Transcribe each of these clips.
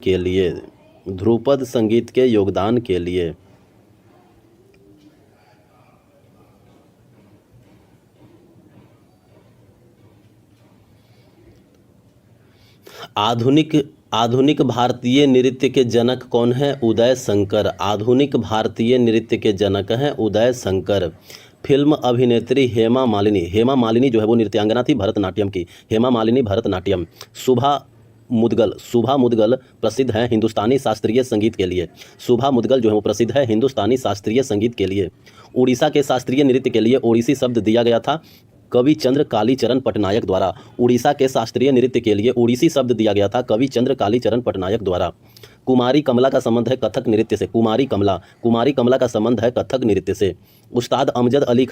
के लिए, ध्रुपद संगीत के योगदान के लिए। आधुनिक आधुनिक भारतीय नृत्य के जनक कौन है? उदय शंकर। आधुनिक भारतीय नृत्य के जनक हैं उदय शंकर। फिल्म अभिनेत्री हेमा मालिनी। हेमा मालिनी जो है वो नृत्यांगना थी भरतनाट्यम की। हेमा मालिनी भरतनाट्यम। शुभा मुद्गल प्रसिद्ध है हिंदुस्तानी शास्त्रीय संगीत के लिए। शुभा मुद्गल जो है वो प्रसिद्ध है हिंदुस्तानी शास्त्रीय संगीत के लिए। उड़ीसा के शास्त्रीय नृत्य के लिए ओडिसी शब्द दिया गया था कवि चंद्र कालीचरण पटनायक द्वारा। उड़ीसा के शास्त्रीय नृत्य के लिए ओडिसी शब्द दिया गया था कवि चंद्र कालीचरण पटनायक द्वारा। कुमारी कमला का संबंध है कथक नृत्य से। कुमारी कमला का संबंध है कथक नृत्य से। उस्ताद अमजद अली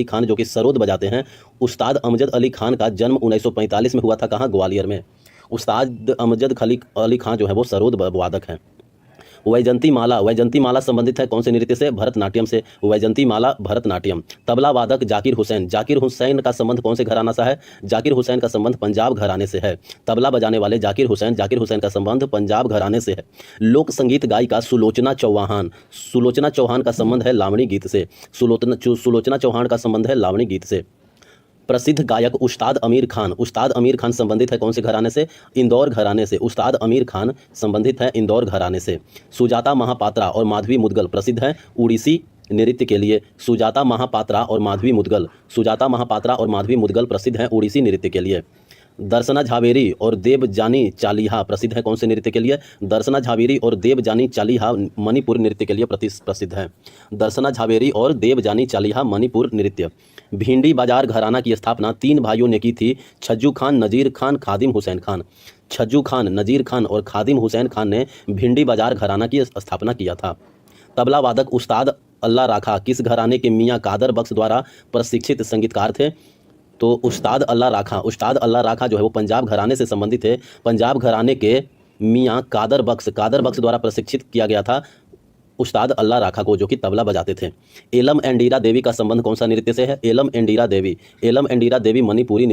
खान जो कि सरोद बजाते हैं, उस्ताद अमजद अली खान का जन्म 1945 में हुआ था। कहाँ? ग्वालियर में। उस्ताद अमजद अली खान जो है वो सरोद वादक हैं। वैजंती माला संबंधित है कौन से नृत्य से? भरतनाट्यम से। वैजंती माला भरतनाट्यम। तबला वादक जाकिर हुसैन का संबंध कौन से घराना से है? जाकिर हुसैन का संबंध पंजाब घराने से है। तबला बजाने वाले जाकिर हुसैन का संबंध पंजाब घराने से है। लोक संगीत गायिका सुलोचना चौहान का संबंध है लावणी गीत से। सुलोचना चौहान का संबंध है लावणी गीत से। प्रसिद्ध गायक उस्ताद अमीर खान संबंधित है कौन से घराने से? इंदौर घराने से। उस्ताद अमीर खान संबंधित है इंदौर घराने से। सुजाता महापात्रा और माधवी मुद्गल प्रसिद्ध हैं उड़ीसी नृत्य के लिए। सुजाता महापात्रा और माधवी मुद्गल प्रसिद्ध हैं उड़ीसी नृत्य के लिए। दर्शना झावेरी और देवजानी चालीहा प्रसिद्ध है कौन से नृत्य के लिए? दर्शना झावेरी और देवजानी चालीहा मणिपुर नृत्य के लिए प्रसिद्ध है। दर्शना झावेरी और देवजानी चालीहा मणिपुर नृत्य। भिंडी बाजार घराना की स्थापना 3 भाइयों ने की थी, छज्जू खान, नजीर खान, खादिम हुसैन खान। छज्जू खान, नजीर खान और खादिम हुसैन खान ने भिंडी बाजार घराना की स्थापना किया था। तबला वादक उस्ताद अल्लाह राखा किस घराने के मियाँ कादर बख्श द्वारा प्रशिक्षित संगीतकार थे? तो उस्ताद अल्लाह राखा जो है वो पंजाब घराने से संबंधित है। पंजाब घराने के मियाँ कादर बख्श द्वारा प्रशिक्षित किया गया था उस्ताद अल्लाह राखा को, जो कि तबला बजाते थे। एलम एंडीरा देवी का संबंध कौन सा नृत्य से है? एलम एंडीरा देवी मणिपुरी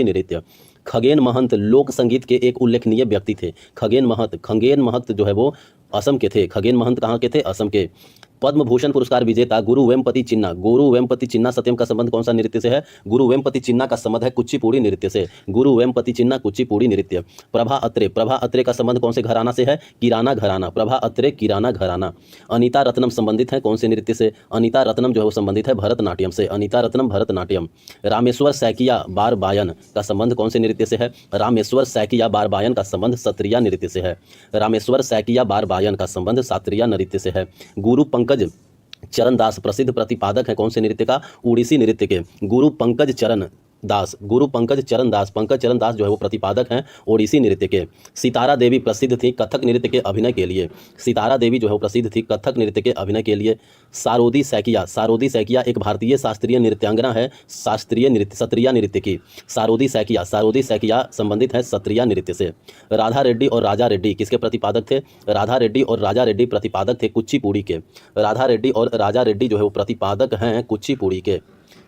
नृत्य। खगेन महंत लोक संगीत के एक उल्लेखनीय व्यक्ति थे। खगेन महंत जो है वो असम के थे। खगेन महंत कहाँ के थे? असम के। पद्म भूषण पुरस्कार विजेता गुरु वेम्पति चिन्ना सत्यम का संबंध कौन सा नृत्य से है? गुरु वेम्पति चिन्ना का संबंध है कुचिपुड़ी नृत्य से। गुरु वेम्पति चिन्ना कुचिपुड़ी नृत्य। प्रभा अत्रे का संबंध कौन से घराना से है? किराना घराना। प्रभा अत्रे किराना घराना। अनीता रत्नम संबंधित है कौन से नृत्य से? अनीता रत्नम जो है वो संबंधित है भरतनाट्यम से। अनीता रत्नम भरतनाट्यम। रामेश्वर सैकिया बार बायन का संबंध कौन से नृत्य से है? रामेश्वर सैकिया बार बायन का संबंध सत्रिया नृत्य से है। रामेश्वर सैकिया बार बायन का संबंध सात्रिया नृत्य से है। गुरु पंकज चरण दास प्रसिद्ध प्रतिपादक है कौन से नृत्य का? उड़ीसी नृत्य के। पंकज चरण दास जो है वो प्रतिपादक हैं ओडिसी नृत्य के। सितारा देवी प्रसिद्ध थी कथक नृत्य के अभिनय के लिए। सारोदी सैकिया एक भारतीय शास्त्रीय नृत्यांगना है सत्रिया नृत्य की। सारोदी सैकिया संबंधित है सत्रिया नृत्य से। राधा रेड्डी और राजा रेड्डी किसके प्रतिपादक थे? राधा रेड्डी और राजा रेड्डी प्रतिपादक थे कुचिपुड़ी के। राधा रेड्डी और राजा रेड्डी जो है वो प्रतिपादक हैं कुचिपुड़ी के।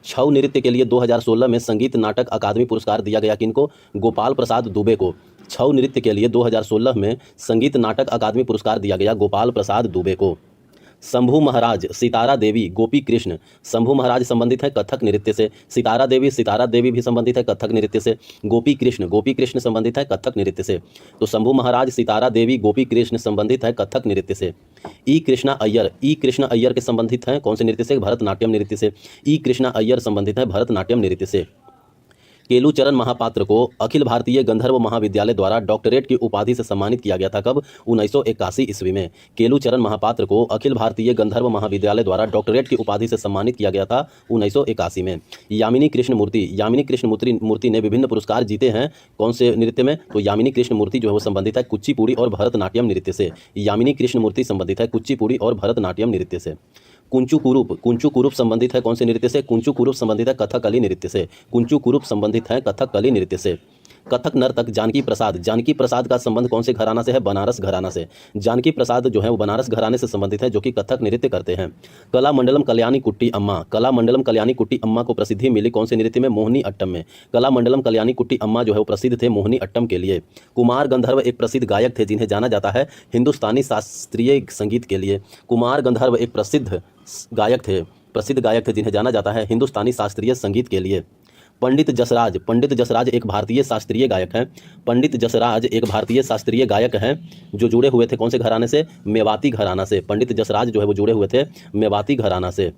छऊ नृत्य के लिए 2016 में संगीत नाटक अकादमी पुरस्कार दिया गया किनको? गोपाल प्रसाद दुबे को। छऊ नृत्य के लिए 2016 में संगीत नाटक अकादमी पुरस्कार दिया गया गोपाल प्रसाद दुबे को। शंभू महाराज सितारा देवी गोपी कृष्ण। शंभू महाराज संबंधित है कथक नृत्य से। सितारा देवी भी संबंधित है कथक नृत्य से। गोपी कृष्ण संबंधित है कथक नृत्य से। तो शंभू महाराज, सितारा देवी, गोपी कृष्ण संबंधित है कथक नृत्य से। ई कृष्णा अय्यर के संबंधित हैं कौन से नृत्य से? भरतनाट्यम नृत्य से। ई कृष्णा अय्यर संबंधित है भरतनाट्यम नृत्य से। केलूचरण महापात्र को अखिल भारतीय गंधर्व महाविद्यालय द्वारा डॉक्टरेट की उपाधि से सम्मानित किया गया था कब? 1981 ईस्वी में। केलूचरण महापात्र को अखिल भारतीय गंधर्व महाविद्यालय द्वारा डॉक्टरेट की उपाधि से सम्मानित किया गया था 1981 में। यामिनी कृष्ण मूर्ति ने विभिन्न पुरस्कार जीते हैं कौन से नृत्य में? तो यामिनी कृष्ण मूर्ति जो है वो संबंधित है कुचिपुड़ी और भरतनाट्यम नृत्य से। यामिनी कृष्ण मूर्ति संबंधित है कुचिपुड़ी और भरतनाट्यम नृत्य से। कुंचू कुरूप संबंधित है कौन से नृत्य से? कुंचू कुरूप संबंधित है कथकली नृत्य से। कुंचू कुरूप संबंधित है कथकली नृत्य से। कथक नर्तक जानकी प्रसाद, जानकी प्रसाद का संबंध कौन से घराना से है? बनारस घराना से। जानकी प्रसाद जो है वो बनारस घराने से संबंधित है, जो कि कथक नृत्य करते हैं। कलामंडलम कल्याणी कुट्टी अम्मा, कलामंडलम कल्याणी कुट्टी अम्मा को प्रसिद्धि मिली कौन से नृत्य में? मोहिनी अट्टम में। कलामंडलम कल्याणी कुट्टी अम्मा जो है वो प्रसिद्ध थे मोहिनी अट्टम के लिए। कुमार गंधर्व एक प्रसिद्ध गायक थे जिन्हें जाना जाता है हिंदुस्तानी शास्त्रीय संगीत के लिए। कुमार गंधर्व एक प्रसिद्ध गायक थे जिन्हें जाना जाता है हिंदुस्तानी शास्त्रीय संगीत के लिए। पंडित जसराज, पंडित जसराज एक भारतीय शास्त्रीय गायक हैं। पंडित जसराज एक भारतीय शास्त्रीय गायक हैं जो जुड़े हुए थे कौन से घराने से? मेवाती घराना से। पंडित जसराज जो है वो जुड़े हुए थे मेवाती घराना से।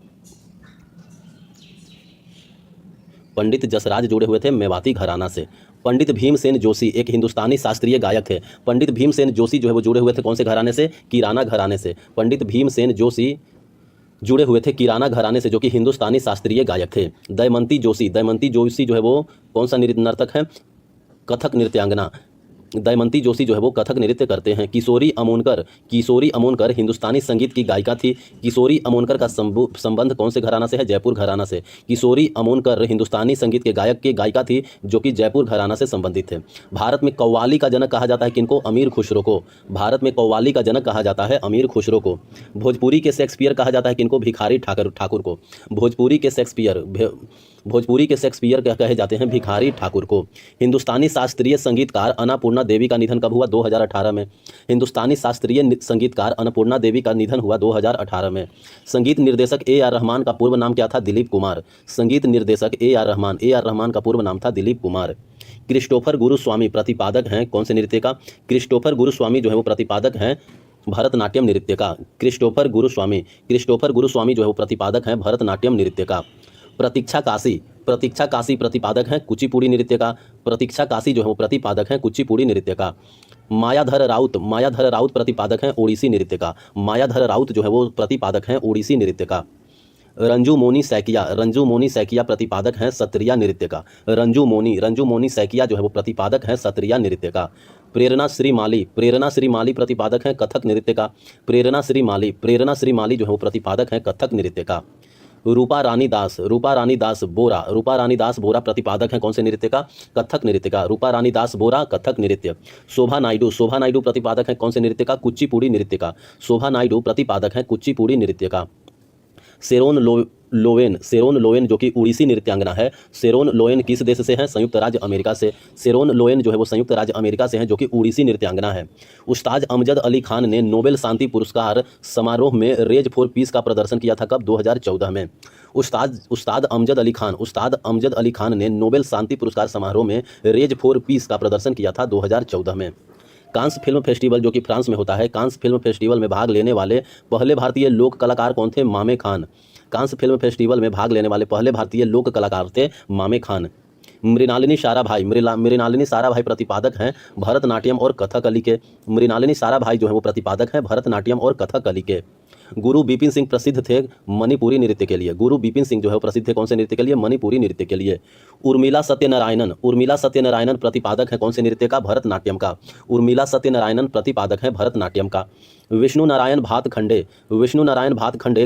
पंडित जसराज जुड़े हुए थे मेवाती घराना से। पंडित भीमसेन जोशी एक हिंदुस्तानी शास्त्रीय गायक थे। पंडित भीमसेन जोशी जो है वो जुड़े हुए थे कौन से घराने से? किराना घराने से। पंडित भीमसेन जोशी जुड़े हुए थे किराना घराने से, जो कि हिंदुस्तानी शास्त्रीय गायक थे। दमयंती जोशी, दमयंती जोशी जो है वो कौन सा नर्तक है? कथक नृत्यांगना। दमयंती जोशी जो है वो कथक नृत्य करते हैं। किशोरी अमोनकर, किशोरी अमोनकर हिंदुस्तानी संगीत की गायिका थी। किशोरी अमोनकर का संबंध कौन से घराना से है? जयपुर घराना से। किशोरी अमोनकर हिंदुस्तानी संगीत के गायिका थी जो कि जयपुर घराना से संबंधित थे। भारत में कव्वाली का जनक कहा जाता है किनको? अमीर खुसरो को। भारत में कव्वाली का जनक कहा जाता है अमीर खुसरो को। भोजपुरी के शेक्सपियर कहा जाता है किनको? भिखारी ठाकुर को। भोजपुरी के शेक्सपियर कहे जाते हैं भिखारी ठाकुर को। हिंदुस्तानी शास्त्रीय संगीतकार अन्नपूर्णा देवी का निधन कब हुआ? 2018 में। हिंदुस्तानी शास्त्रीय संगीतकार अन्नपूर्णा देवी का निधन हुआ 2018 में। संगीत निर्देशक A.R. रहमान का पूर्व नाम क्या था? दिलीप कुमार। संगीत निर्देशक A.R. रहमान का पूर्व नाम था दिलीप कुमार। क्रिस्टोफर गुरुस्वामी प्रतिपादक हैं कौन से नृत्य का? क्रिस्टोफर गुरुस्वामी जो है वो प्रतिपादक हैं भरतनाट्यम नृत्य का। क्रिस्टोफर गुरुस्वामी जो है वो प्रतिपादक हैं भरतनाट्यम नृत्य का। प्रतीक्षा काशी प्रतिपादक हैं कुचिपुड़ी नृत्य का। प्रतीक्षा काशी जो है वो प्रतिपादक हैं कुचिपुड़ी नृत्य का। मायाधर राउत प्रतिपादक हैं ओडिसी नृत्य का। मायाधर राउत जो है वो प्रतिपादक हैं ओडिसी नृत्य का। रंजू मोनी सैकिया प्रतिपादक हैं सत्रिया नृत्य का। रंजू मोनी सैकिया जो है वो प्रतिपादक हैं सत्रिया नृत्य का। प्रेरणा श्री माली प्रतिपादक हैं कथक नृत्य का। प्रेरणा श्री माली जो है वो प्रतिपादक हैं कथक नृत्य का। रूपा रानी दास बोरा प्रतिपादक हैं कौन से नृत्य का? कथक नृत्य का। रूपा रानी दास बोरा कथक नृत्य। शोभा नायडू प्रतिपादक हैं कौन से नृत्य का? कुचिपुड़ी नृत्य का। शोभा नायडू प्रतिपादक हैं कुचिपुड़ी नृत्य का। शेरोन लोवेन जो कि उड़ीसी नृत्यांगना है। शेरोन लोवेन किस देश से हैं? संयुक्त राज्य अमेरिका से। शेरोन लोवेन जो है वो संयुक्त राज्य अमेरिका से हैं जो कि उड़ीसी नृत्यांगना है। उस्ताद अमजद अली खान ने नोबेल शांति पुरस्कार समारोह में रेज फॉर पीस का प्रदर्शन किया था कब? 2014 में। उस्ताद अमजद अली खान ने नोबेल शांति पुरस्कार समारोह में रेज फॉर पीस का प्रदर्शन किया था 2014 में। कांस फिल्म फेस्टिवल जो कि फ्रांस में होता है, कांस फिल्म फेस्टिवल में भाग लेने वाले पहले भारतीय लोक कलाकार कौन थे? मामे खान। कांस फिल्म फेस्टिवल में भाग लेने वाले पहले भारतीय लोक कलाकार थे मामे खान। मृणालिनी साराभाई प्रतिपादक हैं भरतनाट्यम और कथकली के। मृणालिनी साराभाई जो है वो प्रतिपादक हैं भरतनाट्यम और कथकली के। गुरु बिपिन सिंह प्रसिद्ध थे मणिपुरी नृत्य के लिए। गुरु बिपिन सिंह जो है प्रसिद्ध थे कौन से नृत्य के लिए? मणिपुरी नृत्य के लिए। उर्मिला सत्यनारायणन प्रतिपादक है कौन से नृत्य का? भरतनाट्यम का। उर्मिला सत्यनारायणन प्रतिपादक है भरतनाट्यम का। विष्णु नारायण भातखंडे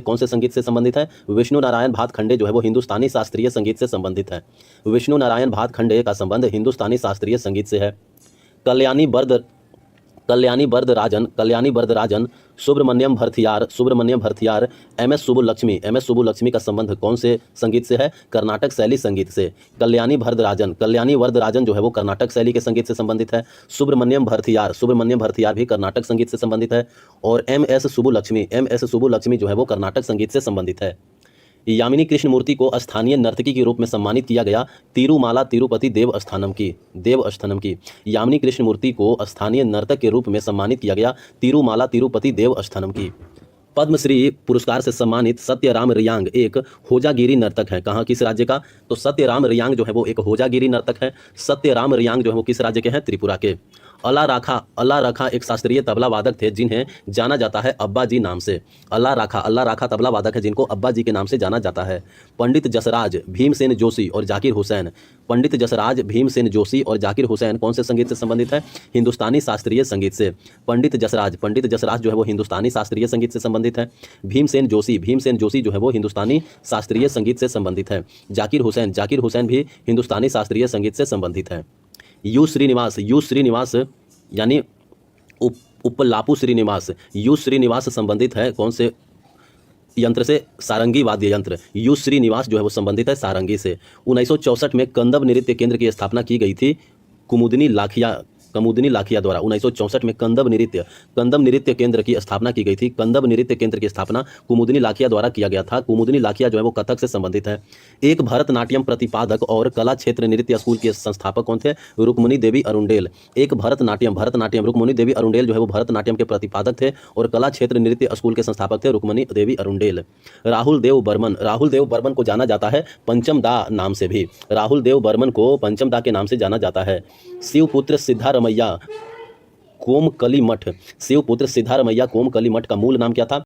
कौन से संगीत से संबंधित है? विष्णु नारायण भातखंडे जो है वो हिंदुस्तानी शास्त्रीय संगीत से संबंधित है। विष्णु नारायण भातखंडे का संबंध हिंदुस्तानी शास्त्रीय संगीत से है। कल्याणी बरदराजन सुब्रमण्यम भरथियार एम.एस. सुब्बुलक्ष्मी का संबंध कौन से संगीत से है? कर्नाटक शैली संगीत से। कल्याणी वरदराजन जो है वो कर्नाटक शैली के संगीत से संबंधित है। सुब्रमण्यम भरथियार भी कर्नाटक संगीत से संबंधित है। और एम.एस. सुब्बुलक्ष्मी जो है वो कर्नाटक संगीत से संबंधित है। यामिनी कृष्णमूर्ति को स्थानीय नर्तकी के रूप में सम्मानित किया गया तिरुमाला तिरुपति देवस्थानम की। यामिनी कृष्णमूर्ति को स्थानीय नर्तक के रूप में सम्मानित किया गया तिरुमाला तिरुपति देवस्थानम की। पद्मश्री पुरस्कार से सम्मानित सत्यराम रियांग एक होजागिरी नर्तक है। कहाँ, किस राज्य का? तो सत्यराम रियांग जो है वो एक होजागिरी नर्तक है। सत्यराम रियांग जो है वो किस राज्य के हैं? त्रिपुरा के। अल्लाह राखा एक शास्त्रीय तबला वादक थे जिन्हें जाना जाता है अब्बा जी नाम से। अल्लाह राखा तबला वादक है जिनको अब्बा जी के नाम से जाना जाता है। पंडित जसराज भीमसेन जोशी और जाकिर हुसैन कौन से संगीत से संबंधित है? हिंदुस्तानी शास्त्रीय संगीत से। पंडित जसराज जो है वो हिंदुस्तानी शास्त्रीय संगीत से संबंधित है। भीमसेन जोशी जो है वो हिंदुस्तानी शास्त्रीय संगीत से संबंधित है। जाकिर हुसैन भी हिंदुस्तानी शास्त्रीय संगीत से संबंधित है। यू श्रीनिवास यानी उपलापू श्रीनिवास, यू श्रीनिवास संबंधित है कौन से यंत्र से? सारंगी वाद्य यंत्र। यू श्रीनिवास जो है वो संबंधित है सारंगी से। 1964 में कंदब नृत्य केंद्र की स्थापना की गई थी कुमुदनी लाखिया द्वारा। 1964 में कंदब नृत्य केंद्र की स्थापना की गई थी। कंदब नृत्य केंद्र की स्थापना कुमुदनी लाखिया द्वारा किया गया था। कुमुदनी लाखिया जो है वो कथक से संबंधित है। एक भरतनाट्यम प्रतिपादक और कला क्षेत्र नृत्य स्कूल के संस्थापक कौन थे? रुक्मणी देवी अरुंडेल। एक भरतनाट्यम रुक्मणी देवी अरुंडेल जो है वो भरतनाट्यम के प्रतिपादक थे और कला क्षेत्र नृत्य स्कूल के संस्थापक थे रुक्मणी देवी अरुंडेल। राहुल देव बर्मन को जाना जाता है पंचम दा नाम से भी। राहुल देव बर्मन को पंचम दा के नाम से जाना जाता है। शिवपुत्र सिद्धारमैया कोमकली मठ का मूल नाम क्या था?